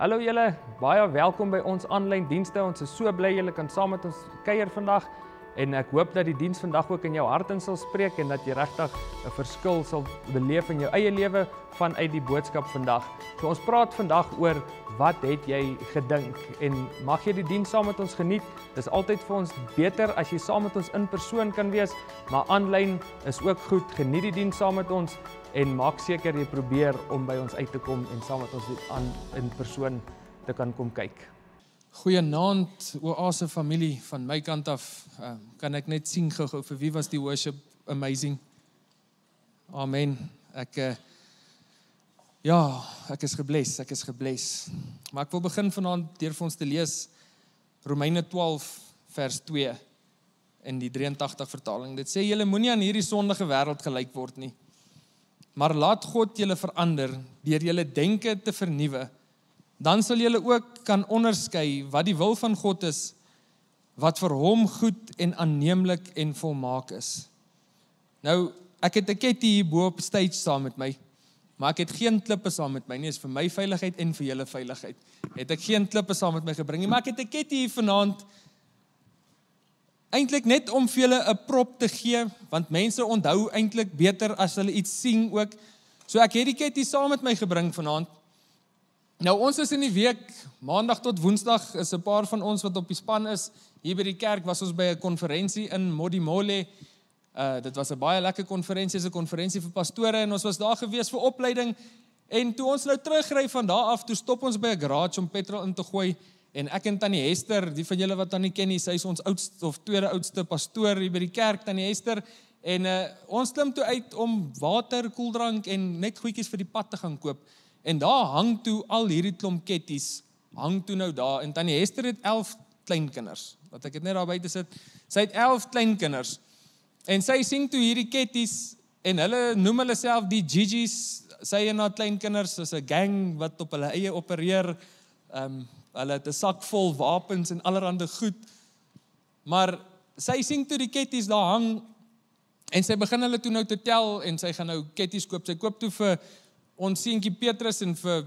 Hallo julle, baie welkom by ons aanlyn dienste. Ons is so bly julle kan saam met ons kuier vandag. En ek hoop dat die diens vandag ook in jou hart in sal spreek en dat jy regtig 'n verskil sal beleef in jou eie lewe vanuit die boodskap vandag. So ons praat vandag oor wat het jy gedink en mag jy die diens saam met ons geniet. Dis altyd vir ons beter as jy saam met ons in persoon kan wees, maar aanlyn is ook goed. Geniet die diens saam met ons en maak seker jy probeer om by ons uit te kom en saam met ons in persoon te kan kom kyk. Goeienaand, Oase familie, van my kant af, kan ek net sien gou vir wie was die worship amazing? Amen. Ek is gebless. Maar ek wil begin vanaand deur vir ons te lees Romeine 12 vers 2 in die 83 vertaling. Dit sê julle moenie aan hierdie sondige wêreld gelyk word nie, maar laat God julle verander deur julle denke te vernuwe. Dan sal julle ook kan onderskei wat die wil van God is, wat vir hom goed en aanneemlik en volmaak is. Nou, ek het 'n ketty hier bo op stage saam met my, maar ek het geen klippe saam met my nie, is vir my veiligheid en vir julle veiligheid. Het ek geen klippe saam met my gebring nie, maar ek het 'n ketty hier vanaand, eintlik net om vir julle 'n prop te gee, want mense onthou eintlik beter as hulle iets sien ook. So ek het die ketty saam met my gebring vanaand. Nou ons is in die week, maandag tot woensdag, is 'n paar van ons wat op die span is, hier by die kerk was ons by 'n konferensie in Modimolle. Dit was 'n baie lekker konferensie, 'n konferensie vir pastore en ons was daar gewees vir opleiding. En toe ons nou terugry van daar af, toe stop ons by 'n garage om petrol in te gooi en ek en Tannie Hester, die van julle wat Tannie ken nie, sy is ons oudste of tweede oudste pastoor hier by die kerk, Tannie Hester, en ons klim toe uit om water, koeldrank en net goedjies vir die pad te gaan koop. En daar hang toe al hierdie klomp ketties, hang toe nou daar, en Tannie Hester het 11 kleinkinders, wat ek het net daar buite sit, sy het 11 kleinkinders, en sy sien toe hierdie ketties, en hulle noem hulle self die Gigi's, sy en haar kleinkinders, is 'n gang wat op hulle eie opereer, hulle het 'n sak vol wapens en allerhande goed, maar sy sien toe die ketties daar hang, en sy begin hulle toe nou te tel, en sy gaan nou ketties koop, sy koop toe vir ons seentjie Petrus en vir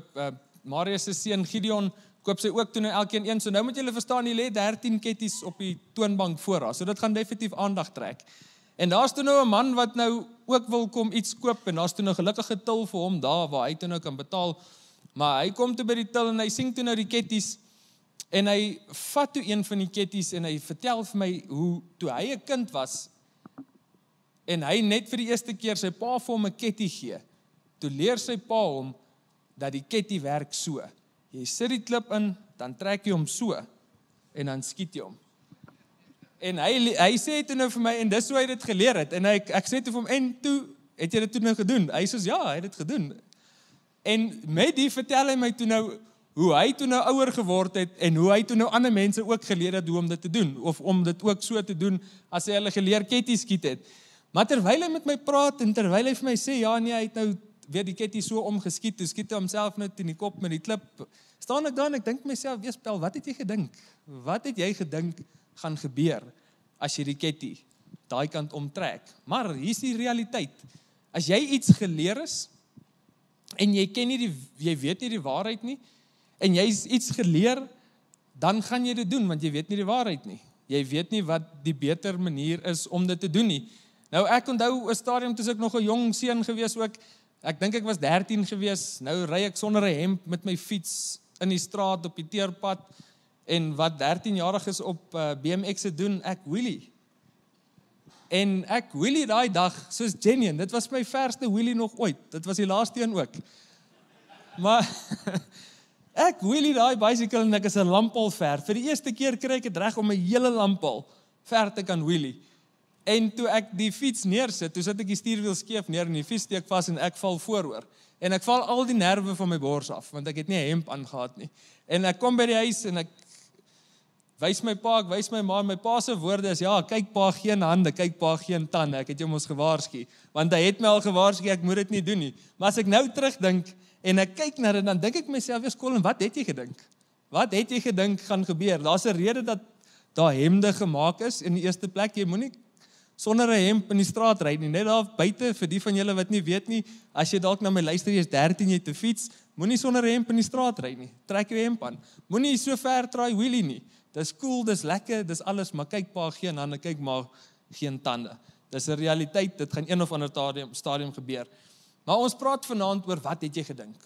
Marius se seun Gideon, koop sy ook toe nou elkeen een, so nou moet julle verstaan, jy lê 13 ketties op die toonbank voor haar, so dit gaan definitief aandag trek. En daar's toe nou 'n man wat nou ook wil kom iets koop, en daar's toe nou gelukkige til vir hom daar, waar hy toe nou kan betaal, maar hy kom toe by die til, en hy sien toe nou die ketties, en hy vat toe een van die ketties, en hy vertel vir my, hoe toe hy 'n kind was, en hy net vir die eerste keer sy pa vir hom 'n ketty gee, toe leer sy pa hom, dat die ketty werk so. Jy sit die klip in, dan trek jy hom so, en dan skiet jy hom. En hy sê toe nou vir my, en dis hoe hy dit geleer het, en ek sê toe vir hom, en toe, het jy dit toe nou gedoen? Hy sê, ja, hy het dit gedoen. En met die vertel hy my toe nou, hoe hy toe nou ouer geword het, en hoe hy toe nou ander mense ook geleer het, hoe om dit te doen, of om dit ook so te doen, as hy hulle geleer ketty skiet het. Maar terwyl hy met my praat, en terwyl hy vir my sê, ja nee, hy het nou weer die ketty so omgeskiet, toe skiet hy homself net in die kop met die klip. Staan ek daar en ek dink myself, weespel, wat het jy gedink? Wat het jy gedink gaan gebeur, as jy die ketty daai kant omtrek? Maar hier is die realiteit. As jy iets geleer is, en jy weet nie die waarheid nie, en jy is iets geleer, dan gaan jy dit doen, want jy weet nie die waarheid nie. Jy weet nie wat die beter manier is om dit te doen nie. Nou ek onthou 'n stadium, toe ek nog 'n jong seun gewees ook, ek dink ek was 13 gewees, nou ry ek sonder 'n hemp met my fiets in die straat op die teerpad, en wat 13-jariges op BMX se doen, ek wheelie. En ek wheelie daai dag, soos genuine, dit was my verste wheelie nog ooit, dit was die laaste een ook. Maar ek wheelie daai bicycle en ek is 'n lampal ver. Vir die eerste keer kry ek dit reg om 'n hele lampal ver te kan wheelie. En toe ek die fiets neersit, toe sit ek die stuurwiel skeef neer en die fiets steek vas en ek val vooroor. En ek val al die nerve van my bors af, want ek het nie 'n hemp aangehad nie. En ek kom by die huis en ek wys my pa, ek wys my ma, my pa se woorde is, ja, kyk pa, geen hande, kyk pa, geen tande, ek het jou mos gewaarsku, want hy het my al gewaarsku, ek moet dit nie doen nie. Maar as ek nou terugdink, en ek kyk na dit, dan dink ek myself, Colin, wat het jy gedink? Wat het jy gedink gaan gebeur? Daar's 'n rede dat daar hemde gemaak is, in die eerste plek, jy moenie sonder 'n hemp in die straat ry nie. Net daar buite vir die van julle wat nie weet nie, as jy dalk na my luister, jy is 13 jy te fiets, moenie sonder 'n hemp in die straat ry nie. Trek jou hemp aan. Moenie so ver draai wheelie nie. Dis cool, dis lekker, dis alles, maar kyk pa geen hande, kyk maar geen tande. Dis 'n realiteit, dit gaan een of ander stadium gebeur. Maar ons praat vanaand oor wat het jy gedink?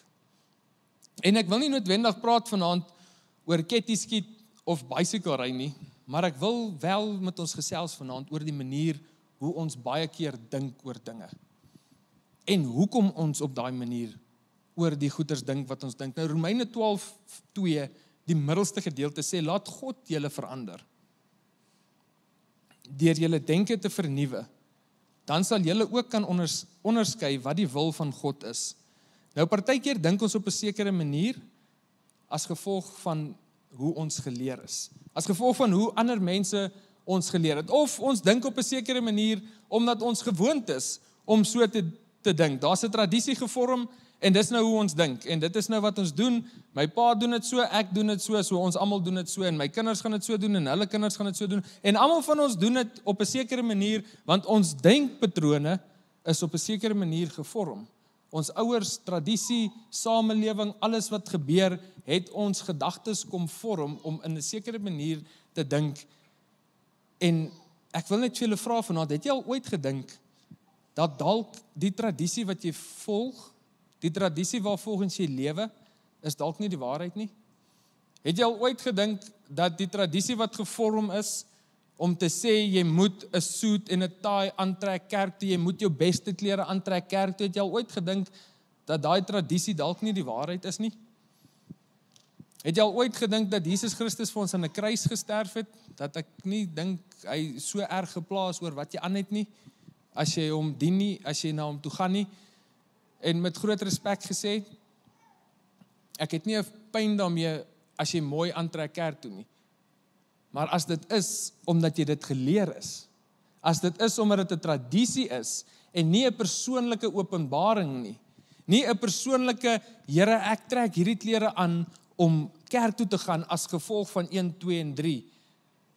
En ek wil nie noodwendig praat vanaand oor ketty skiet of bicycle ry nie, maar ek wil wel met ons gesels vanaand oor die manier hoe ons baie keer dink oor dinge. En hoekom ons op daai manier oor die goeters dink wat ons dink. Nou Romeine 12:2, die middelste gedeelte sê, laat God julle verander. Deur julle denke te vernuwe, dan sal julle ook kan onderskei wat die wil van God is. Nou partykeer dink ons op 'n sekere manier as gevolg van hoe ons geleer is. As gevolg van hoe ander mense ons geleer het. Of ons dink op 'n sekere manier omdat ons gewoond is om so te dink. Daar's 'n tradisie gevorm en dis nou hoe ons dink. En dit is nou wat ons doen. My pa doen dit so, ek doen dit so ons almal doen dit so en my kinders gaan dit so doen en hulle kinders gaan dit so doen. En almal van ons doen dit op 'n sekere manier want ons denkpatrone is op 'n sekere manier gevorm. Ons ouers, tradisie, samelewing, alles wat gebeur, het ons gedagtes kom vorm om in 'n sekere manier te dink. En ek wil net vir julle vra vanaand, het jy al ooit gedink dat dalk die tradisie wat jy volg, die tradisie waarvolgens jy lewe, is dalk nie die waarheid nie? Het jy al ooit gedink dat die tradisie wat gevorm is om te sê jy moet 'n suit en 'n tie aantrek kerk toe, jy moet jou beste klere aantrek kerk toe, het jy al ooit gedink dat daai tradisie dalk nie die waarheid is nie? Het jy al ooit gedink dat Jesus Christus vir ons aan 'n kruis gesterf het, dat ek nie dink hy so erg geplaas oor wat jy aan het nie, as jy hom dien nie, as jy na hom toe gaan nie, en met groot respek gesê, ek het nie 'n pyn daarmee as jy mooi aantrek kerk toe nie, maar as dit is omdat jy dit geleer is, as dit is omdat dit 'n tradisie is, en nie 'n persoonlike openbaring nie 'n persoonlike, Here ek trek hierdie klere aan om kerk toe te gaan as gevolg van 1, 2 en 3,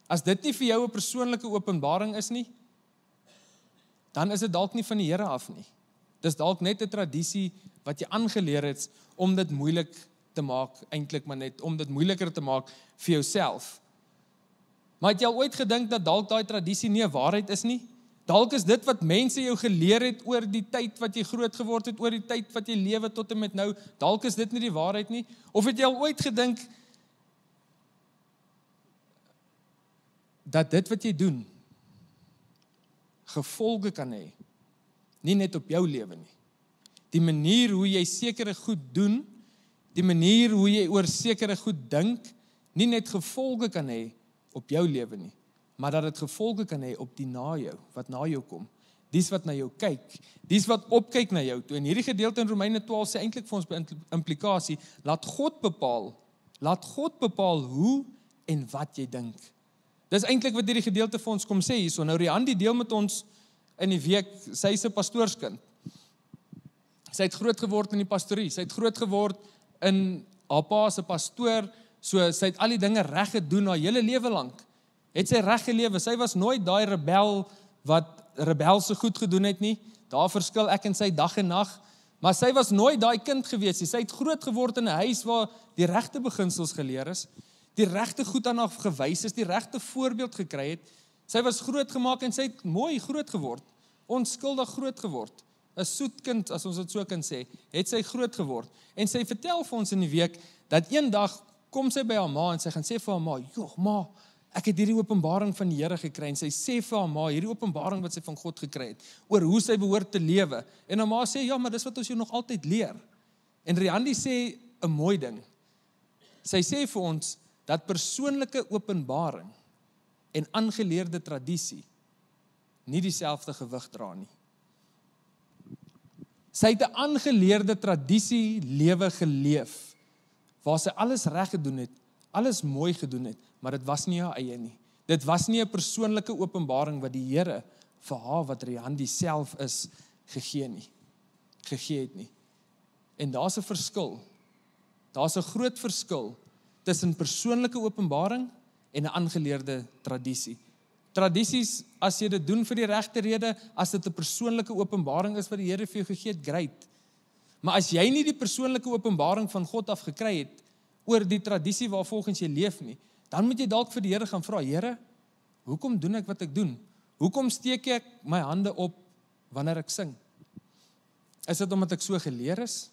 as dit nie vir jou 'n persoonlike openbaring is nie, dan is dit dalk nie van die Here af nie. Dis dalk net 'n tradisie wat jy aangeleer het om dit moeilik te maak, eintlik maar net om dit moeiliker te maak vir jouself. Maar het jy al ooit gedink dat dalk daai tradisie nie 'n waarheid is nie? Dalk is dit wat mense jou geleer het oor die tyd wat jy groot geword het, oor die tyd wat jy lewe tot en met nou, dalk is dit nie die waarheid nie? Of het jy al ooit gedink dat dit wat jy doen gevolge kan hê, nie net op jou lewe nie. Die manier hoe jy sekere goed doen, die manier hoe jy oor sekere goed dink, nie net gevolge kan hê op jou lewe nie, maar dat dit gevolge kan hê op die na jou, wat na jou kom. Dies wat na jou kyk, dies wat opkyk na jou toe. En hierdie gedeelte in Romeine 12 sê eintlik vir ons by implikasie, laat God bepaal hoe en wat jy dink. Dis eintlik wat hierdie gedeelte vir ons kom sê hierso. Nou Riandi deel met ons in die week, sy is 'n pastoorskind. Sy het groot geword in die pastorie, sy het groot geword in haar pa se pastoor, so sy het al die dinge reg gedoen haar hele lewe lank. Het sy reg gelewe, sy was nooit daai rebel wat rebelse goed gedoen het nie, daar verskil ek en sy dag en nag, maar sy was nooit daai kind gewees nie, sy het groot geword in 'n huis waar die regte beginsels geleer is, die regte goed aan haar gewys is, die regte voorbeeld gekry het, sy was groot gemaak en sy het mooi groot geword, onskuldig groot geword, 'n soet kind, as ons dit so kan sê, het sy groot geword, en sy vertel vir ons in die week, dat eendag kom sy by haar ma en sy gaan sê vir haar ma, joh ma, ek het hierdie openbaring van die Here gekry, en sy sê vir haar ma, hierdie openbaring wat sy van God gekry het, oor hoe sy behoort te lewe, en haar ma sê, ja, maar dis wat ons jou nog altyd leer, en Riandi sê 'n mooi ding, sy sê vir ons, dat persoonlike openbaring en aangeleerde tradisie nie dieselfde gewig dra nie. Sy het 'n aangeleerde tradisie lewe geleef, waar sy alles reg gedoen het, alles mooi gedoen het, maar dit was nie haar eie nie. Dit was nie 'n persoonlike openbaring wat die Here vir haar, wat Riandi self is, gegee het nie. En daar's 'n verskil, daar's 'n groot verskil tussen persoonlike openbaring en 'n aangeleerde tradisie. tradisies, as jy dit doen vir die regte rede, as dit 'n persoonlike openbaring is wat die Here vir jou gegee het, great. Maar as jy nie die persoonlike openbaring van God af gekry het, oor die tradisie waarvolgens jy leef nie, dan moet jy dalk vir die Here gaan vra, Here, hoekom doen ek wat ek doen? Hoekom steek ek my hande op wanneer ek sing? Is dit omdat ek so geleer is?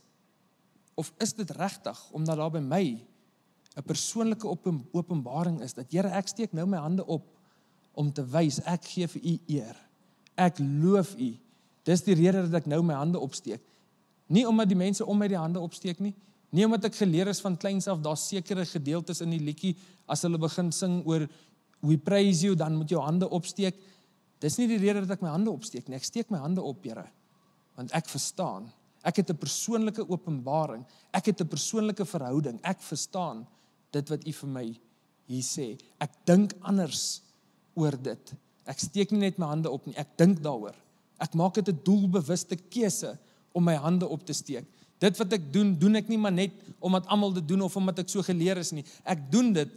Of is dit regtig, omdat daar by my 'n persoonlike openbaring is, dat Here, ek steek nou my hande op, om te wys, ek gee vir U eer, ek loof U, dis die rede dat ek nou my hande opsteek, nie omdat die mense om my die hande opsteek nie, nie omdat ek geleer is van kleins af, daar sekere gedeeltes in die liedjie, as hulle begin sing oor, we praise you, dan moet jou hande opsteek, dis nie die rede dat ek my hande opsteek nie, ek steek my hande op, Here, want ek verstaan, ek het 'n persoonlike openbaring, ek het 'n persoonlike verhouding, ek verstaan dit wat U vir my hier sê, ek dink anders oor dit, ek steek nie net my hande op nie, ek dink daaroor, ek maak dit 'n doelbewuste keuse om my hande op te steek, dit wat ek doen, doen ek nie maar net omdat almal dit doen of omdat ek so geleer is nie, ek doen dit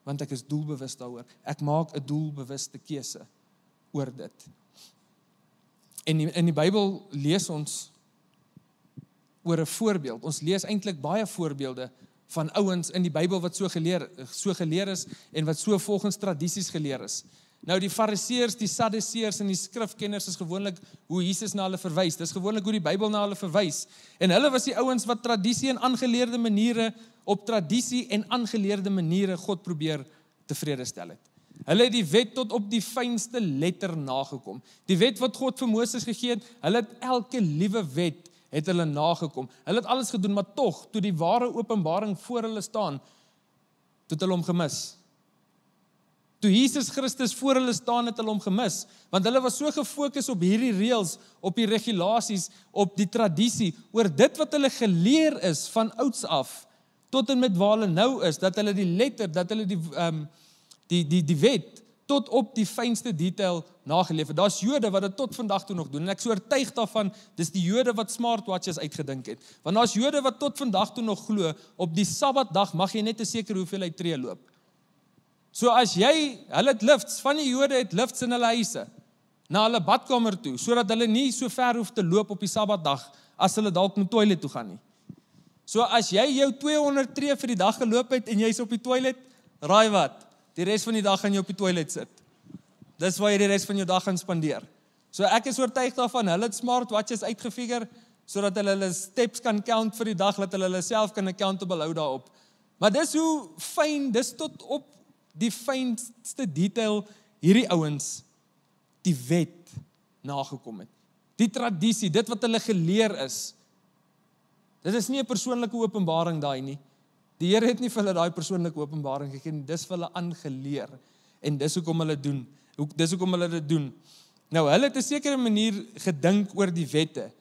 want ek is doelbewus daaroor, ek maak 'n doelbewuste keuse oor dit. En in die Bybel lees ons oor 'n voorbeeld. Ons lees eintlik baie voorbeelde van ouens in die Bybel wat so geleer is en wat so volgens tradisies geleer is. Nou die Fariseërs, die Sadduseërs en die skrifkenners is gewoonlik hoe Jesus na hulle verwys. Dis gewoonlik hoe die Bybel na hulle verwys. En hulle was die ouens wat tradisie en aangeleerde maniere op tradisie en aangeleerde maniere God probeer tevrede stel het. Hulle het die wet tot op die fynste letter nagekom. Die wet wat God vir Moses gegee het, hulle het elke liewe wet het hulle nagekom. Hulle het alles gedoen, maar tog, toe die ware openbaring voor hulle staan, het hulle hom gemis. Toe Jesus Christus voor hulle staan, het hulle hom gemis, want hulle was so gefokus op hierdie reëls, op die regulasies, op die tradisie, oor dit wat hulle geleer is van ouds af, tot en met waar hulle nou is, dat hulle die letter, dat hulle die wet, tot op die fynste detail nageleef het. Daar's Jode wat dit tot vandag toe nog doen, en ek is oortuig daarvan, dis die Jode wat smartwatches uitgedink het, want daar's Jode wat tot vandag toe nog glo, op die Sabbatdag mag jy net 'n sekere hoeveelheid tree loop. So as jy, hulle het lifts, van die Jode het lifts in hulle huise, na hulle badkamer toe, sodat hulle nie so ver hoef te loop op die Sabbatdag, as hulle dalk na die toilet toe gaan nie. So as jy jou 200 tree vir die dag geloop het, en jy's op die toilet, raai wat? Die res van die dag gaan jy op die toilet sit. Dis waar jy die res van jou dag gaan spandeer. So ek is oortuig daarvan, hulle het smartwatches uitgefigure, sodat hulle steps kan count vir die dag, dat hulle self kan accountable hou daarop. Maar dis hoe fyn, dis tot op die fynste detail hierdie ouens die wet nagekom het. Die tradisie, dit wat hulle geleer is. Dit is nie 'n persoonlike openbaring daai nie. Die Here het nie vir hulle daai persoonlike openbaring gegee nie, dis vir hulle aangeleer. En dis hoekom hulle doen. Dis hoekom hulle dit doen. Nou, hulle het 'n sekere manier gedink oor die wette,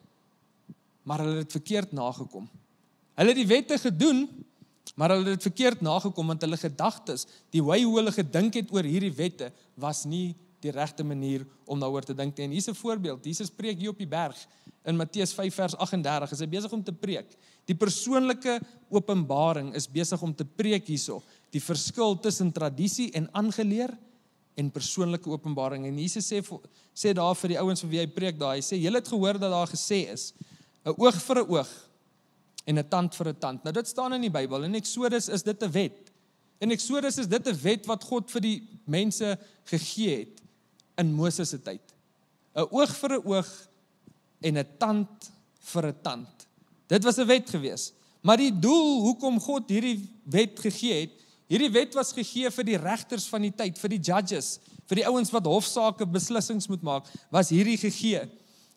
maar hulle het dit verkeerd nagekom. Hulle het die wette gedoen, maar hulle het dit verkeerd nagekom, want hulle gedagtes, die way hoe hulle gedink het oor hierdie wette, was nie die regte manier om daaroor te dink. En hier's 'n voorbeeld, Jesus preek hier op die berg, in Matteus 5 vers 38, is hy besig om te preek. Die persoonlike openbaring is besig om te preek hierso, die verskil tussen tradisie en aangeleer, en persoonlike openbaring. En Jesus sê daar vir die ouens vir wie hy preek daar, hy sê, julle het gehoor dat daar gesê is, 'n oog vir 'n oog, en 'n tand vir 'n tand. Nou dit staan in die Bybel, in Eksodus is dit 'n wet. In Eksodus is dit 'n wet wat God vir die mense gegee het, in Moses se tyd. 'n Oog vir 'n oog, en 'n tand vir 'n tand. Dit was 'n wet gewees. Maar die doel, hoekom God hierdie wet gegee het, hierdie wet was gegee vir die regters van die tyd, vir die judges, vir die ouens wat hofsaake beslissings moet maak, was hierdie gegee.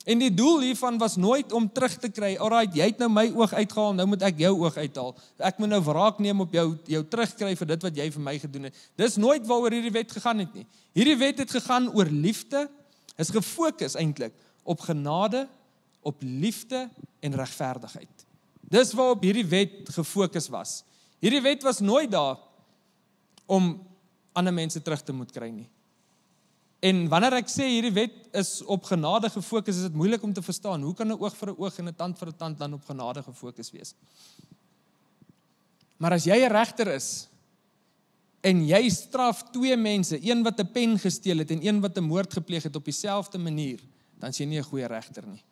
En die doel hiervan was nooit om terug te kry, alright, jy het nou my oog uitgehaal, nou moet ek jou oog uithaal. Ek moet nou wraak neem op jou terugkry vir dit wat jy vir my gedoen het. Dis nooit waaroor hierdie wet gegaan het nie. Hierdie wet het gegaan oor liefde, is gefokus eintlik op genade, op liefde en regverdigheid. Dis waarop hierdie wet gefokus was. Hierdie wet was nooit daar om ander mense terug te moet kry nie. En wanneer ek sê hierdie wet is op genade gefokus, is dit moeilik om te verstaan. Hoe kan 'n oog vir 'n oog en 'n tand vir 'n tand dan op genade gefokus wees? Maar as jy 'n regter is, en jy straf 2 mense, een wat 'n pen gesteel het en een wat 'n moord gepleeg het op dieselfde manier, dan is jy nie 'n goeie regter nie.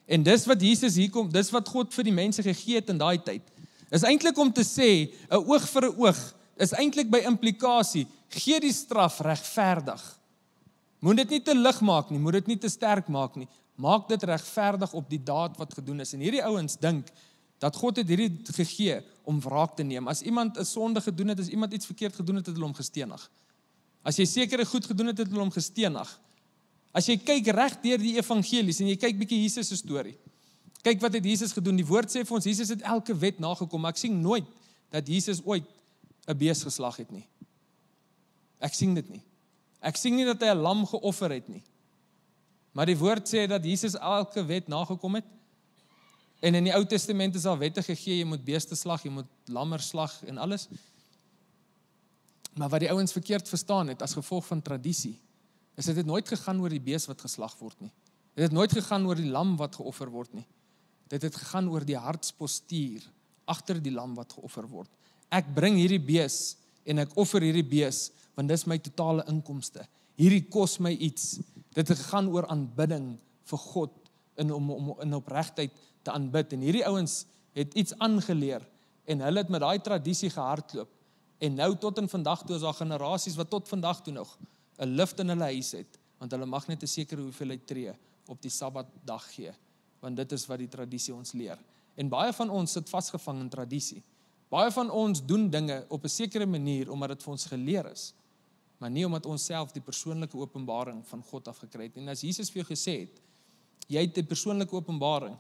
En dis wat Jesus hier kom, dis wat God vir die mense gegee het in daai tyd. Is eintlik om te sê, 'n oog vir 'n oog, is eintlik by implikasie, gee die straf regverdig. Moet dit nie te lig maak nie, moet dit nie te sterk maak nie. Maak dit regverdig op die daad wat gedoen is. En hierdie ouens dink dat God het hierdie gegee om wraak te neem. As iemand 'n sonde gedoen het, as iemand iets verkeerd gedoen het, het hulle hom gestenig. As jy sekere goed gedoen het, het hulle hom gestenig. As jy kyk reg deur die evangelies en jy kyk bietjie Jesus se storie. Kyk wat het Jesus gedoen. Die woord sê vir ons, Jesus het elke wet nagekom, maar ek sien nooit dat Jesus ooit 'n bees geslag het nie. Ek sien dit nie. Ek sien nie dat hy 'n lam geoffer het nie. Maar die woord sê dat Jesus elke wet nagekom het. En in die Ou Testament is daar wette gegee, jy moet beeste slag, jy moet lammer slag en alles. Maar wat die ouens verkeerd verstaan het as gevolg van tradisie, is dit het nooit gegaan oor die bees wat geslag word nie. Dit het nooit gegaan oor die lam wat geoffer word nie. Dit het gegaan oor die hartspostuur agter die lam wat geoffer word. Ek bring hierdie bees en ek offer hierdie bees, want dis my totale inkomste. Hierdie kos my iets. Dit het gegaan oor aanbidding vir God en om in opregtheid te aanbid. En hierdie ouens het iets aangeleer en hulle het met daai tradisie gehardloop. En nou tot in vandag toe is daar generasies wat tot vandag toe nog 'n lift in hulle huis het, want hulle mag net 'n sekere hoeveelheid tree op die Sabbatdag gee, want dit is wat die tradisie ons leer. En baie van ons sit vasgevang in tradisie. Baie van ons doen dinge op 'n sekere manier omdat dit vir ons geleer is, maar nie omdat ons self die persoonlike openbaring van God afgekry het. En as Jesus vir jou gesê het, jy het 'n persoonlike openbaring,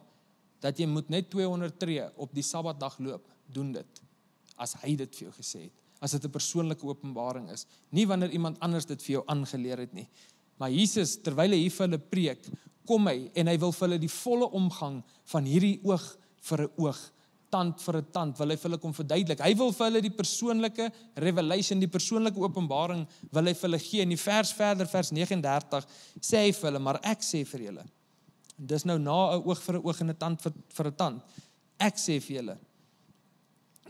dat jy moet net 200 tree op die Sabbatdag loop, doen dit, as hy dit vir jou gesê het, as dit 'n persoonlike openbaring is, nie wanneer iemand anders dit vir jou aangeleer het nie. Maar Jesus, terwyl hy hier vir hulle preek, kom hy en hy wil vir hulle die volle omgang van hierdie oog vir 'n oog, tand vir 'n tand, wil hy vir hulle kom verduidelik. Hy wil vir hulle die persoonlike revelation, die persoonlike openbaring wil hy vir hulle gee. In die vers verder, vers 39, sê hy vir hulle, maar ek sê vir julle, en dis nou na 'n oog vir 'n oog en 'n tand vir 'n tand, ek sê vir julle,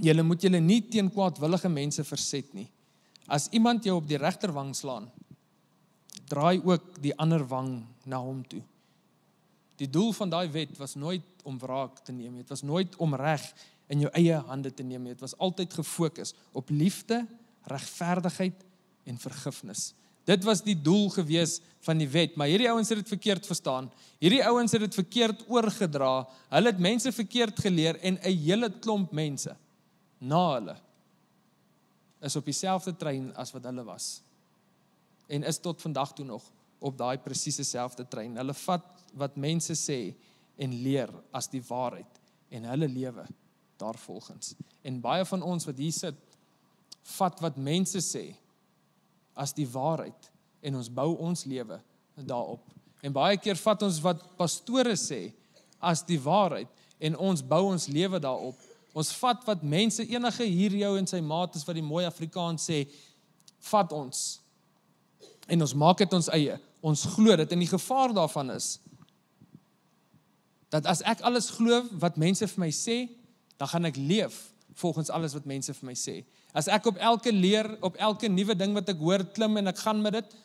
julle moet julle nie teen kwaadwillige mense verset nie. As iemand jou op die regterwang slaan, draai ook die ander wang na hom toe. Die doel van daai wet was nooit om wraak te neem, dit was nooit om reg in jou eie hande te neem, dit was altyd gefokus op liefde, regverdigheid en vergifnis. Dit was die doel gewees van die wet, maar hierdie ouens het dit verkeerd verstaan. Hierdie ouens het dit verkeerd oorgedra. Hulle het mense verkeerd geleer en 'n hele klomp mense na hulle is op dieselfde trein as wat hulle was. En is tot vandag toe nog op daai presiese selfde trein. Hulle vat wat mense sê en leer as die waarheid en hulle lewe daarvolgens. En baie van ons wat hier sit, vat wat mense sê as die waarheid en ons bou ons lewe daarop. En baie keer vat ons wat pastore sê as die waarheid en ons bou ons lewe daarop. Ons vat wat mense, enige hier jou en sy maat is wat die mooi Afrikaans sê, vat ons en ons maak dit ons eie. Ons glo dit en die gevaar daarvan is dat as ek alles glo wat mense vir my sê, dan gaan ek leef volgens alles wat mense vir my sê. As ek op elke leer, op elke nuwe ding wat ek hoor klim en ek gaan met dit,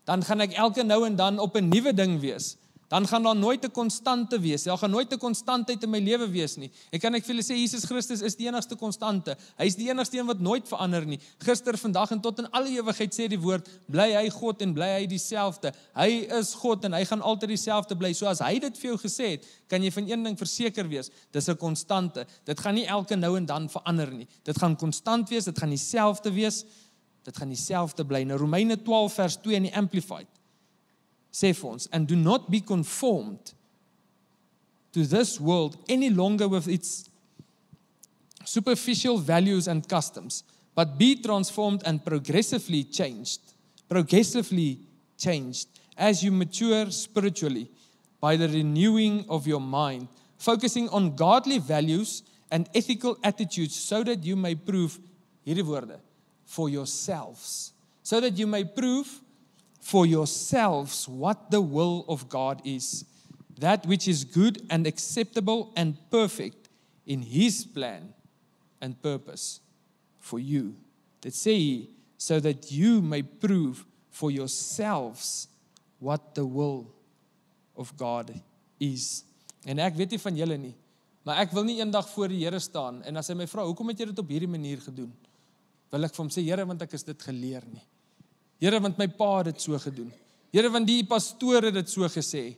dan gaan ek elke nou en dan op 'n nuwe ding wees. Dan gaan daar nooit 'n konstante wees. Daar gaan nooit 'n konstantheid in my lewe wees nie. Ek kan vir julle sê Jesus Christus is die enigste konstante. Hy is die enigste een wat nooit verander nie. Gister, vandag en tot in alle ewigheid sê die woord, bly hy God en bly hy dieselfde. Hy is God en hy gaan altyd dieselfde bly. So as hy dit vir jou gesê het, kan jy van een ding verseker wees, dis 'n konstante. Dit gaan nie elke nou en dan verander nie. Dit gaan konstant wees, dit gaan dieselfde wees. Dit gaan dieselfde bly. Nou Romeine 12 vers 2 in die Amplified sê vir ons, and do not be conformed to this world any longer with its superficial values and customs, but be transformed and progressively changed as you mature spiritually by the renewing of your mind, focusing on godly values and ethical attitudes so that you may prove, hierdie woorde, for yourselves, so that you may prove for yourselves what the will of God is, that which is good and acceptable and perfect in His plan and purpose for you. Dit sê so that you may prove for yourselves what the will of God is. En ek weet nie van julle nie, maar ek wil nie eendag voor die Here staan, en as hy my vra, hoekom het jy dit op hierdie manier gedoen? Wil ek vir hom sê, Here, want ek is dit geleer nie. Here, want my pa het dit so gedoen. Here, want die pastoor het dit so gesê.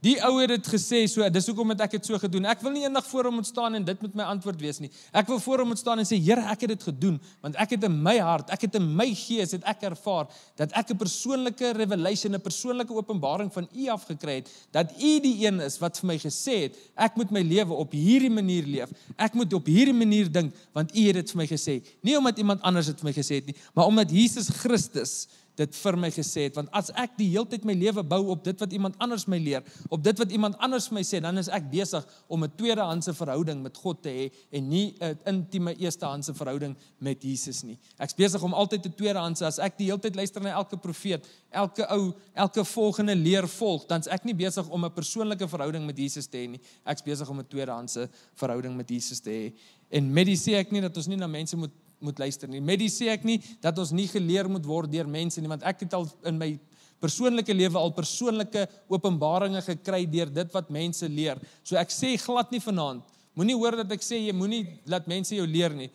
Die ou het dit gesê, so dis hoekom het ek dit so gedoen. Ek wil nie eendag voor hom moet staan en dit moet my antwoord wees nie. Ek wil voor hom moet staan en sê, Here, ek het dit gedoen, want ek het in my hart, ek het in my gees, het ek ervaar, dat ek 'n persoonlike revelation, 'n persoonlike openbaring van U afgekry het, dat U die een is wat vir my gesê het, ek moet my lewe op hierdie manier leef, ek moet op hierdie manier dink, want U het dit vir my gesê. Nie omdat iemand anders dit vir my gesê het nie, maar omdat Jesus Christus dit vir my gesê het, want as ek die hele tyd my lewe bou op dit wat iemand anders my leer, op dit wat iemand anders my sê, dan is ek besig om 'n tweedehandse verhouding met God te hê, en nie 'n intieme eerstehandse verhouding met Jesus nie. Ek's besig om altyd 'n tweedehandse, as ek die hele tyd luister na elke profeet, elke volgende leer volg, dan is ek nie besig om 'n persoonlike verhouding met Jesus te hê nie, ek's besig om 'n tweedehandse verhouding met Jesus te hê. En met die sê ek nie dat ons nie na mense moet luister nie. Met die sê ek nie dat ons nie geleer moet word deur mense nie, want ek het al in my persoonlike lewe al persoonlike openbaringe gekry deur dit wat mense leer. So ek sê glad nie vanaand, moenie hoor dat ek sê jy moenie laat mense jou leer nie.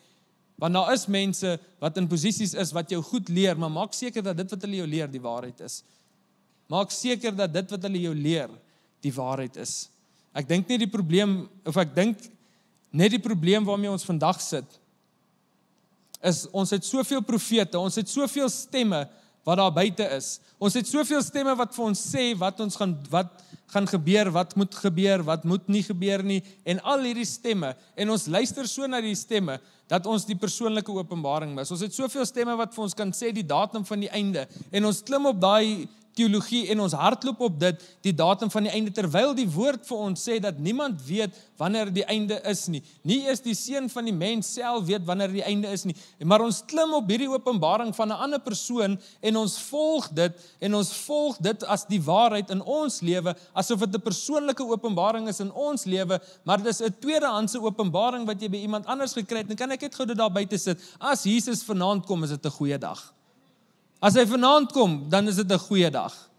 Want daar is mense wat in posisies is wat jou goed leer, maar maak seker dat dit wat hulle jou leer die waarheid is. Maak seker dat dit wat hulle jou leer die waarheid is. Ek dink net die probleem waarmee ons vandag sit, is ons het soveel profete, ons het soveel stemme wat daar buite is. Ons het soveel stemme wat vir ons sê wat gaan gebeur, wat moet nie gebeur nie, en al hierdie stemme, en ons luister so na die stemme, dat ons die persoonlike openbaring mis. Ons het soveel stemme wat vir ons kan sê die datum van die einde, en ons klim op daai teologie en ons hardloop op dit, die datum van die einde, terwyl die woord vir ons sê dat niemand weet wanneer die einde is nie. Nie eers die seun van die mens self weet wanneer die einde is nie, maar ons klim op hierdie openbaring van 'n ander persoon en ons volg dit as die waarheid in ons lewe, asof dit 'n persoonlike openbaring is in ons lewe, maar dit is 'n tweedehandse openbaring wat jy by iemand anders gekry het. En kan ek net gou dit daar buite sit, as Jesus vanaand kom, is dit 'n goeie dag. As hy vanaand kom, dan is dit 'n goeie dag.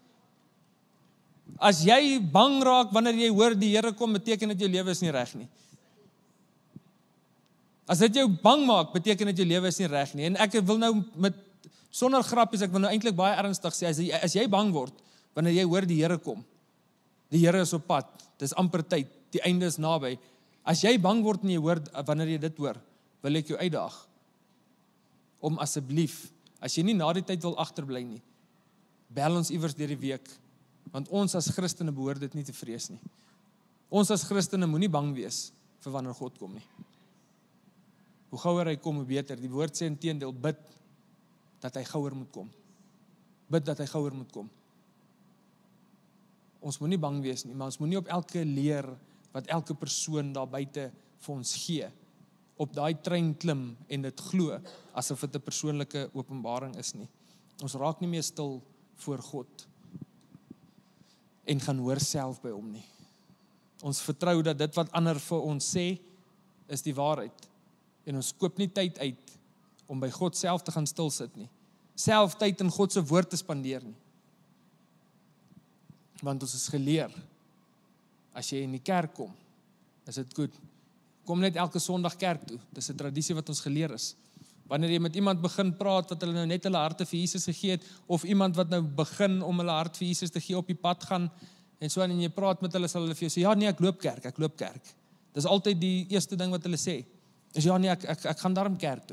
As jy bang raak wanneer jy hoor die Here kom, beteken dit jou lewe is nie reg nie. As dit jou bang maak, beteken dit jou lewe is nie reg nie. En ek wil nou sonder grappies, ek wil nou eintlik baie ernstig sê, as jy bang word wanneer jy hoor die Here kom, die Here is op pad, dis amper tyd, die einde is naby. As jy bang word en jy hoor wanneer jy dit hoor, wil ek jou uitdaag om asseblief, as jy nie na die tyd wil agterbly nie, bel ons iewers deur die week, want ons as Christene behoort dit nie te vrees nie. Ons as Christene moenie bang wees vir wanneer God kom nie. Hoe gouer hy kom, hoe beter. Die woord sê inteendeel, bid dat hy gouer moet kom. Bid dat hy gouer moet kom. Ons moenie bang wees nie, maar ons moenie op elke leer wat elke persoon daar buite vir ons gee, op daai trein klim en dit glo, asof dit 'n persoonlike openbaring is nie. Ons raak nie meer stil voor God en gaan hoor self by hom nie. Ons vertrou dat dit wat ander vir ons sê, is die waarheid. En ons koop nie tyd uit om by God self te gaan stil sit nie. Self tyd in God se woord te spandeer nie. Want ons is geleer, as jy in die kerk kom, is dit goed. Kom net elke Sondag kerk toe. Dis 'n tradisie wat ons geleer is. Wanneer jy met iemand begin praat wat hulle nou net hulle harte vir Jesus gegee het, of iemand wat nou begin om hulle hart vir Jesus te gee op die pad gaan, en so en jy praat met hulle, sal hulle vir jou sê, ja nee, ek loop kerk. Dis altyd die eerste ding wat hulle sê. Is ja nee, ek gaan daarom kerk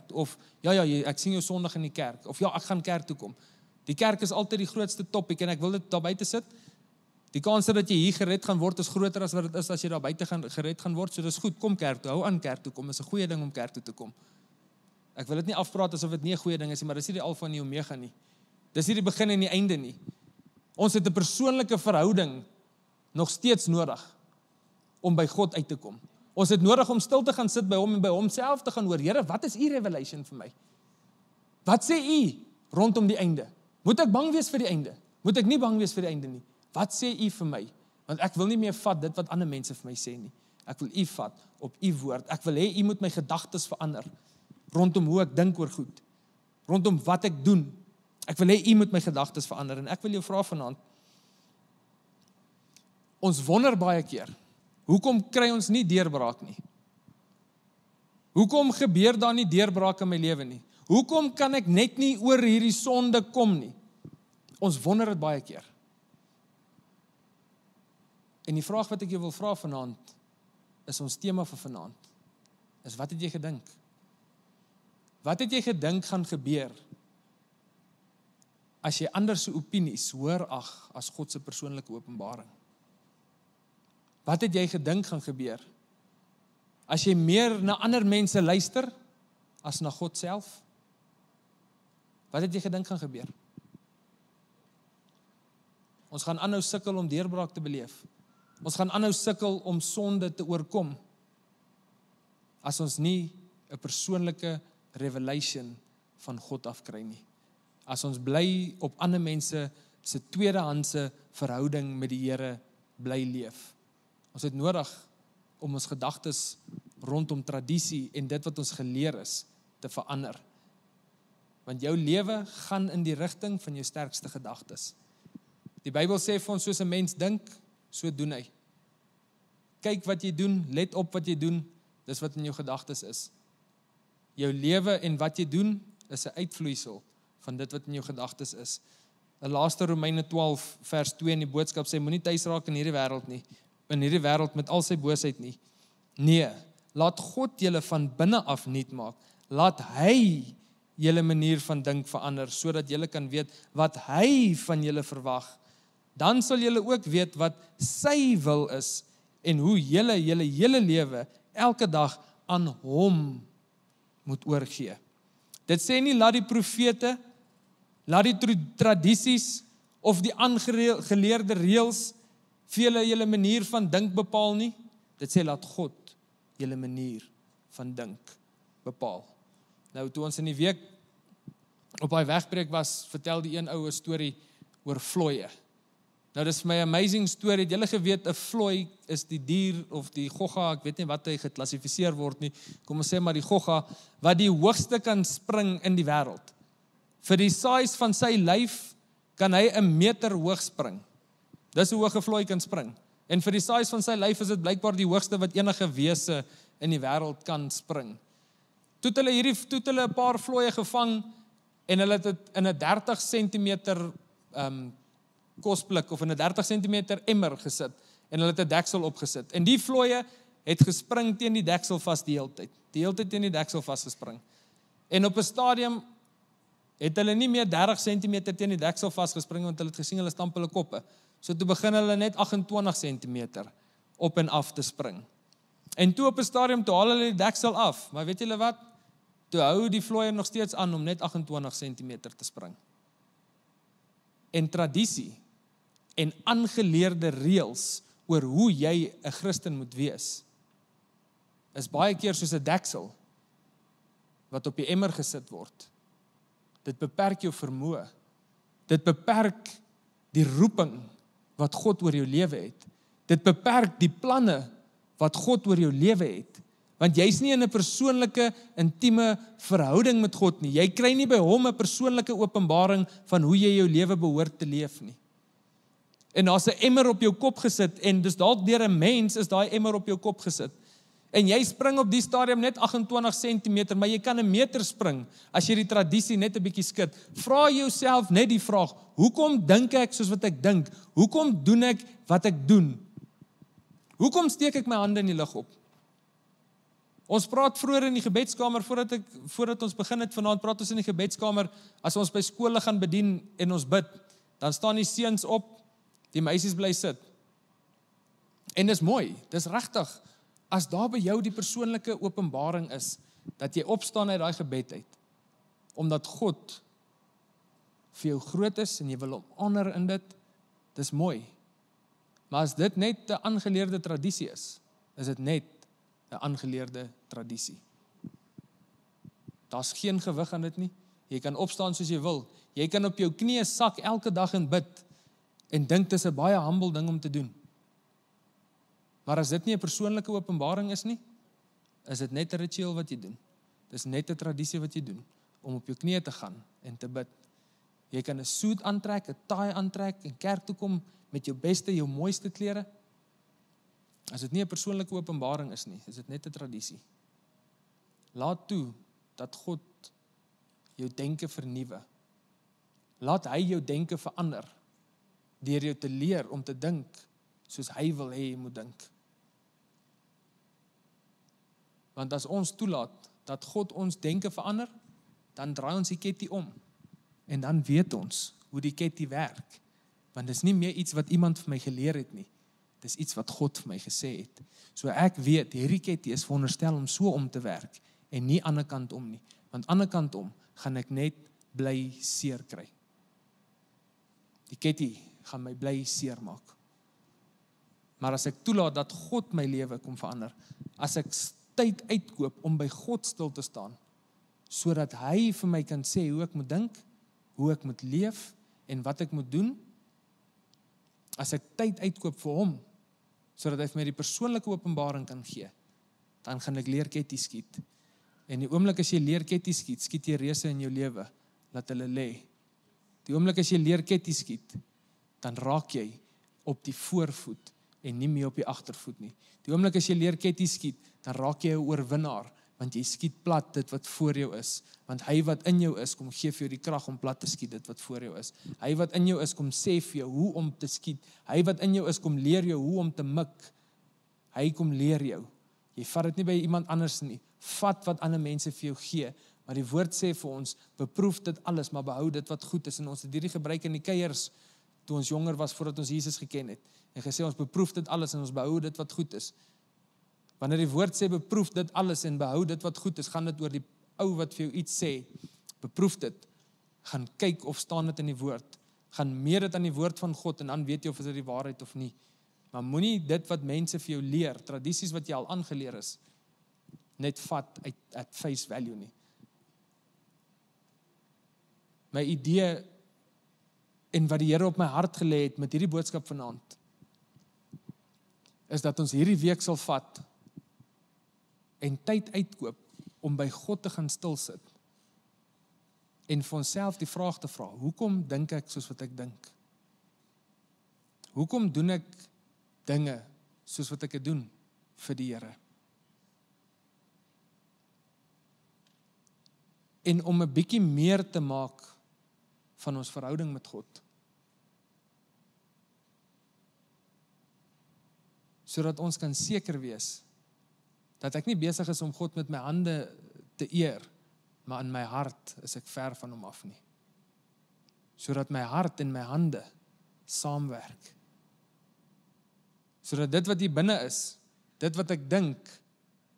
toe. Of ja, ek sien jou Sondag in die kerk. Of ja, ek gaan kerk toe kom. Die kerk is altyd die grootste topik, en ek wil dit daar buite sit. Die kans dat jy hier gered gaan word is groter as wat dit is as jy daar buite gered gaan word. So dis goed, kom kerk toe, hou aan kerk toe kom. Is 'n goeie ding om kerk toe te kom. Ek wil dit nie afpraat asof dit nie 'n goeie ding is nie, maar dis nie die alfa en die omega nie. Dis nie die begin en die einde nie. Ons het 'n persoonlike verhouding nog steeds nodig om by God uit te kom. Ons het nodig om stil te gaan sit by hom en by hom self te gaan hoor, Here, wat is u revelation vir my? Wat sê u rondom die einde? Moet ek bang wees vir die einde? Moet ek nie bang wees vir die einde nie? Wat sê u vir my? Want ek wil nie meer vat dit wat ander mense vir my sê nie. Ek wil u vat op u woord. Ek wil hê u moet my gedagtes verander rondom hoe ek dink oor goed. rondom wat ek doen. Ek wil hê u moet my gedagtes verander, en ek wil jou vra vanaand, ons wonder baie keer, hoekom kry ons nie deurbraak nie? Hoekom gebeur daar nie deurbraak in my lewe nie? Hoekom kan ek net nie oor hierdie sonde kom nie? Ons wonder dit baie keer. En die vraag wat ek jou wil vra vanaand, is ons tema vir vanaand, is wat het jy gedink? Wat het jy gedink gaan gebeur, as jy ander se opinies hoor ag as God se persoonlike openbaring? Wat het jy gedink gaan gebeur, as jy meer na ander mense luister, as na God self? Wat het jy gedink gaan gebeur? Ons gaan aanhou sukkel om deurbraak te beleef. Ons gaan aanhou sukkel om sonde te oorkom, as ons nie 'n persoonlike revelation van God afkry nie. As ons bly op ander mense se tweedehandse verhouding met die Here bly leef. Ons het nodig om ons gedagtes rondom tradisie en dit wat ons geleer is, te verander. Want jou lewe gaan in die rigting van jou sterkste gedagtes. Die Bybel sê vir ons, soos 'n mens dink, so doen hy. Kyk wat jy doen, let op wat jy doen, dis wat in jou gedagtes is. Jou lewe en wat jy doen, is 'n uitvloeisel van dit wat in jou gedagtes is. 'n Laaste Romeine 12 vers 2 in die boodskap sê, moenie tuis raak in hierdie wêreld nie, in hierdie wêreld met al sy boosheid nie. Nee, laat God julle van binne af nuut maak. Laat hy julle manier van dink verander, sodat julle kan weet wat hy van julle verwag. Dan sal julle ook weet wat sy wil is en hoe julle hele lewe elke dag aan hom moet oorgee. Dit sê nie laat die profete, laat die tradisies of die aangeleerde reëls vir julle manier van dink bepaal nie. Dit sê laat God julle manier van dink bepaal. Nou toe ons in die week op daai wegbreek was, vertel die een ou 'n storie oor vlooie. Nou dis vir my amazing story. Het julle geweet 'n vlooi is die dier of die gogga, ek weet nie wat hy geklassifiseer word nie. Kom ons sê maar die gogga wat die hoogste kan spring in die wêreld. Vir die size van sy lyf kan hy 1 meter hoog spring. Dis hoe hoog 'n vlooi kan spring. En vir die size van sy lyf is dit blykbaar die hoogste wat enige wese in die wêreld kan spring. Toe het hulle 'n paar vlooie gevang en hulle het dit in 'n 30 cm kosblik of in 'n 30 cm emmer gesit en hulle het 'n deksel opgesit. En die vlooie het gespring teen die deksel vas die hele tyd. Die hele tyd teen die deksel vasgespring. En op 'n stadium het hulle nie meer 30 cm teen die deksel vasgespring want hulle het gesien hulle stamp hulle koppe. So toe begin hulle net 28 cm op en af te spring. En toe op 'n stadium toe haal hulle die deksel af, maar weet julle wat? Toe hou die vlooie nog steeds aan om net 28 cm te spring. En tradisie en aangeleerde reëls oor hoe jy 'n Christen moet wees, is baie keer soos 'n deksel wat op die emmer gesit word. Dit beperk jou vermoë. Dit beperk die roeping wat God oor jou lewe het. Dit beperk die planne wat God oor jou lewe het. Want jy's nie in 'n persoonlike, intieme verhouding met God nie. Jy kry nie by hom 'n persoonlike openbaring van hoe jy jou lewe behoort te leef nie. En daar's 'n emmer op jou kop gesit en dis dalk deur 'n mens is daai emmer op jou kop gesit. En jy spring op die stadium net 28 cm, maar jy kan 1 meter spring as jy die tradisie net 'n bietjie skud. Vra jouself net die vraag: hoekom dink ek soos wat ek dink? Hoekom doen ek wat ek doen? Hoekom steek ek my hande in die lug op? Ons praat vroeër in die gebedskamer, voordat ons begin het vanaand, praat ons in die gebedskamer, as ons by skole gaan bedien en ons bid, dan staan die seuns op, die meisies bly sit. En dis mooi, dis regtig, as daar by jou die persoonlike openbaring is, dat jy opstaan uit daai gebed uit, omdat God vir jou groot is, en jy wil hom honor in dit, dis mooi. Maar as dit net 'n aangeleerde tradisie is dit net 'n aangeleerde tradisie. Daar's geen gewig aan dit nie. Jy kan opstaan soos jy wil. Jy kan op jou knieë sak elke dag en bid en dink dis 'n baie humble ding om te doen. Maar as dit nie 'n persoonlike openbaring is nie, is dit net 'n ritueel wat jy doen. Dis net 'n tradisie wat jy doen om op jou knieë te gaan en te bid. Jy kan 'n suit aantrek, 'n taai aantrek, en kerk toe kom met jou beste, jou mooiste klere. As dit nie 'n persoonlike openbaring is nie, is dit net 'n tradisie. Laat toe dat God jou denke vernuwe. Laat hy jou denke verander, deur jou te leer om te dink soos hy wil hê jy moet dink. Want as ons toelaat dat God ons denke verander, dan draai ons die ketty om. En dan weet ons hoe die ketty werk. Want dit is nie meer iets wat iemand vir my geleer het nie. Dit is iets wat God vir my gesê het. So ek weet, hierdie ketty is veronderstel om so om te werk, en nie ander kant om nie. Want ander kant om, gaan ek net bly seer kry. Die ketty gaan my bly seer maak. Maar as ek toelaat dat God my lewe kom verander, as ek tyd uitkoop om by God stil te staan, sodat hy vir my kan sê hoe ek moet dink, hoe ek moet leef, en wat ek moet doen, as ek tyd uitkoop vir hom, sodat hy vir my die persoonlike openbaring kan gee, dan gaan ek leer ketty skiet. En die oomblik as jy leer ketty skiet, skiet jy reëse in jou lewe, laat hulle lê. Die oomblik as jy leer ketty skiet, dan raak jy op die voorvoet, en nie meer op die agtervoet nie. Die oomblik as jy leer ketty skiet, dan raak jy 'n oorwinnaar, want jy skiet plat dit wat voor jou is. Want hy wat in jou is, kom gee vir jou die krag om plat te skiet dit wat voor jou is. Hy wat in jou is, kom sê vir jou hoe om te skiet. Hy wat in jou is, kom leer jou hoe om te mik. Hy kom leer jou. Jy vat dit nie by iemand anders nie. Vat wat ander mense vir jou gee. Maar die woord sê vir ons, beproef dit alles, maar behou dit wat goed is. En ons het hierdie gebruik in die kuiers, toe ons jonger was, voordat ons Jesus geken het. En gesê, ons beproef dit alles en ons behou dit wat goed is. Wanneer die woord sê, beproef dit alles en behou dit wat goed is, gaan dit oor die ou wat vir jou iets sê. Beproef dit. Gaan kyk of staan dit in die woord. Gaan meet dit aan die woord van God en dan weet jy of is dit die waarheid of nie. Maar moenie dit wat mense vir jou leer, tradisies wat jy al aangeleer is, net vat at face value nie. My idee en wat die Here op my hart gelê het met hierdie boodskap vanaand, is dat ons hierdie week sal vat en tyd uitkoop om by God te gaan stil sit en vir onsself die vraag te vra, hoekom dink ek soos wat ek dink? Hoekom doen ek dinge soos wat ek dit doen vir die Here? En om 'n bietjie meer te maak van ons verhouding met God. Sodat ons kan seker wees dat ek nie besig is om God met my hande te eer, maar in my hart is ek ver van hom af nie. Sodat my hart en my hande saamwerk. Sodat dit wat hier binne is, dit wat ek dink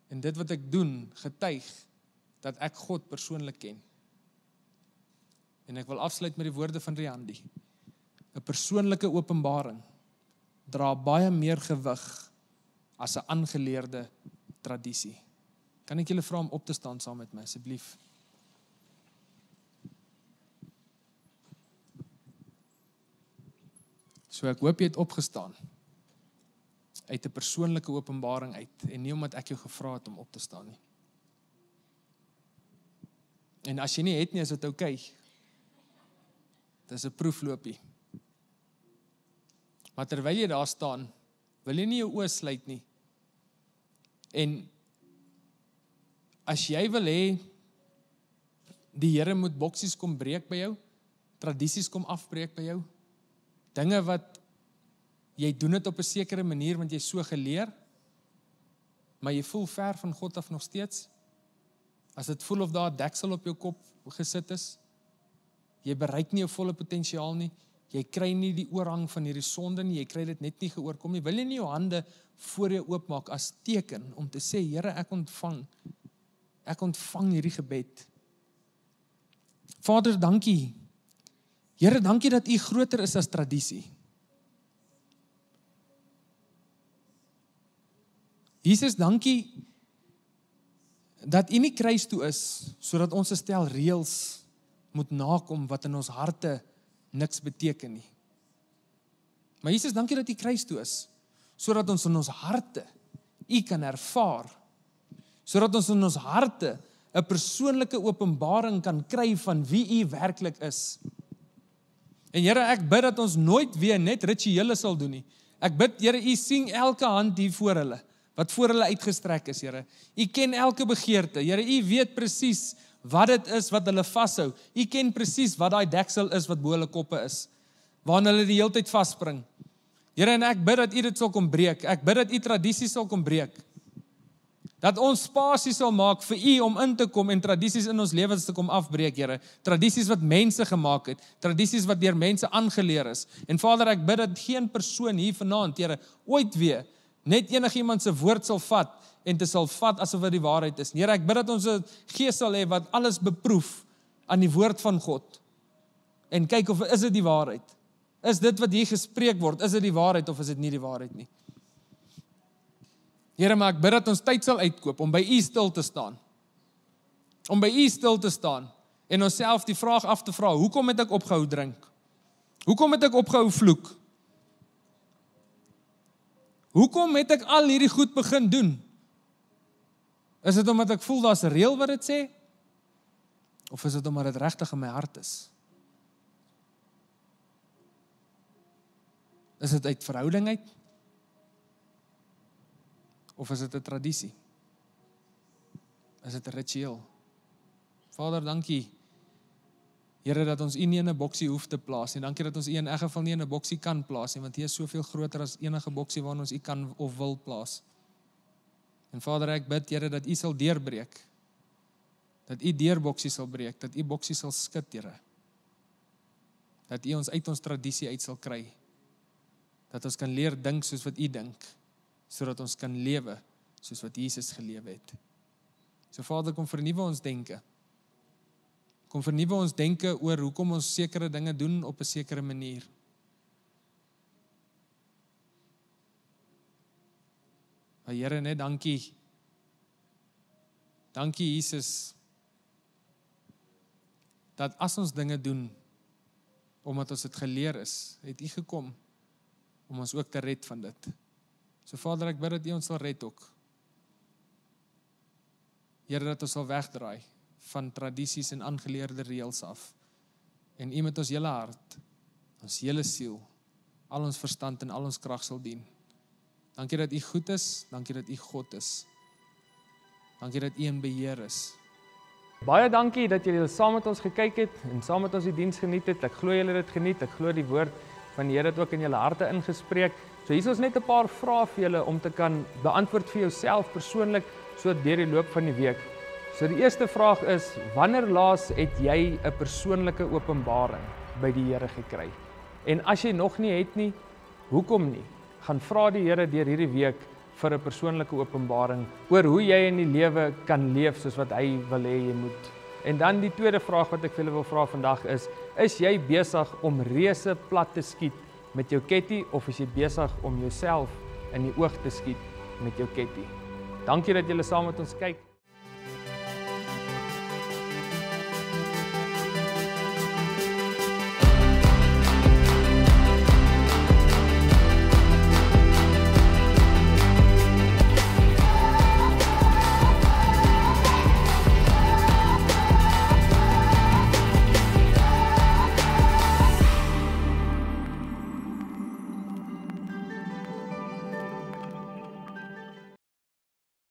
en dit wat ek doen, getuig dat ek God persoonlik ken. En ek wil afsluit met die woorde van Riandi. 'n Persoonlike openbaring dra baie meer gewig as 'n aangeleerde tradisie. Kan ek julle vra om op te staan saam met my, asseblief? So ek hoop jy het opgestaan uit 'n persoonlike openbaring uit en nie omdat ek jou gevra het om op te staan nie. En as jy nie het nie, is dit oukei. Dit is 'n proefloopie. Maar terwyl jy daar staan, wil jy nie jou oë sluit nie. En as jy wil hê die Here moet boksies kom breek by jou, tradisies kom afbreek by jou, dinge wat jy doen dit op 'n sekere manier want jy so geleer, maar jy voel ver van God af nog steeds, as dit voel of daar 'n deksel op jou kop gesit is, jy bereik nie jou volle potensiaal nie, jy kry nie die oorhang van hierdie sonde nie, jy kry dit net nie geoorkom nie, wil jy nie jou hande voor jou oopmaak as teken om te sê, Here, ek ontvang hierdie gebed. Vader, dankie. Here, dankie dat U groter is as tradisie. Jesus, dankie dat U nie kruis toe is, sodat ons 'n stel reëls moet nakom wat in ons harte niks beteken nie. Maar Jesus, dankie dat U kruis toe is, sodat ons in ons harte U kan ervaar, sodat ons in ons harte 'n persoonlike openbaring kan kry van wie U werklik is. En Here, ek bid dat ons nooit weer net rituele sal doen nie. Ek bid, Here, U sien elke hand hier voor hulle, wat voor hulle uitgestrek is, Here. U ken elke begeerte, Here, U weet presies wat dit is wat hulle vashou. U ken presies wat daai deksel is wat bo hulle koppe is, waarna hulle die hele tyd vasspring. Here, en ek bid dat U dit sal kom breek. Ek bid dat U tradisies sal kom breek. Dat ons spasie sal maak vir U om in te kom en tradisies in ons lewens te kom afbreek, Here. Tradisies wat mense gemaak het, tradisies wat deur mense aangeleer is. En Vader, ek bid dat geen persoon hier vanaand, Here, ooit weer net enigiemand se woord sal vat en dit sal vat asof dit die waarheid is. Here, ek bid dat ons 'n gees sal hê wat alles beproef aan die woord van God en kyk of is dit die waarheid? Is dit wat hier gespreek word, is dit die waarheid of is dit nie die waarheid nie? Here, maar ek bid dat ons tyd sal uitkoop om by U stil te staan. Om by U stil te staan en onsself die vraag af te vra, hoekom het ek opgehou drink? Hoekom het ek opgehou vloek? Hoekom het ek al hierdie goed begin doen? Is dit omdat ek voel daar's 'n reël wat dit sê? Of is dit omdat dit regtig in my hart is? Is dit uit verhouding uit? Of is dit 'n tradisie? Is dit 'n ritueel? Vader, dankie, Here, dat ons U nie in 'n boksie hoef te plaas nie. Dankie dat ons U in elk geval nie in 'n boksie kan plaas nie, want U is soveel groter as enige boksie waarin ons U kan of wil plaas. En Vader, ek bid, Here, dat U sal deurbreek. Dat U deur boksie sal breek, dat U boksie sal skud, Here. Dat U ons uit ons tradisie uit sal kry. Dat ons kan leer dink soos wat U dink, sodat ons kan lewe soos wat Jesus gelewe het. So Vader, kom vernuwe ons denke. Kom vernuwe ons denke oor hoekom ons sekere dinge doen op 'n sekere manier. Maar Here, net dankie. Dankie Jesus, dat as ons dinge doen, omdat ons dit geleer is, het U gekom om ons ook te red van dit. So Vader, ek bid dat U ons sal red ook. Here, dat ons sal wegdraai van tradisies en aangeleerde reëls af. En U met ons hele hart, ons hele siel, al ons verstand en al ons krag sal dien. Dankie dat U goed is, dankie dat U God is. Dankie dat U in beheer is. Baie dankie dat julle saam met ons gekyk het en saam met ons die diens geniet het. Ek glo julle het dit geniet. Ek glo die woord van die Here het ook in julle harte ingespreek. So hier is ons net 'n paar vrae vir julle om te kan beantwoord vir jouself persoonlik so deur die loop van die week. So die eerste vraag is, wanneer laas het jy 'n persoonlike openbaring by die Here gekry? En as jy nog nie het nie, hoekom nie? Gaan vra die Here deur hierdie week vir 'n persoonlike openbaring oor hoe jy in die lewe kan leef soos wat hy wil hê jy moet. En dan die tweede vraag wat ek vir julle wil vra vandag is jy besig om reuse plat te skiet met jou ketty of is jy besig om jouself in die oog te skiet met jou ketty? Dankie dat julle saam met ons kyk.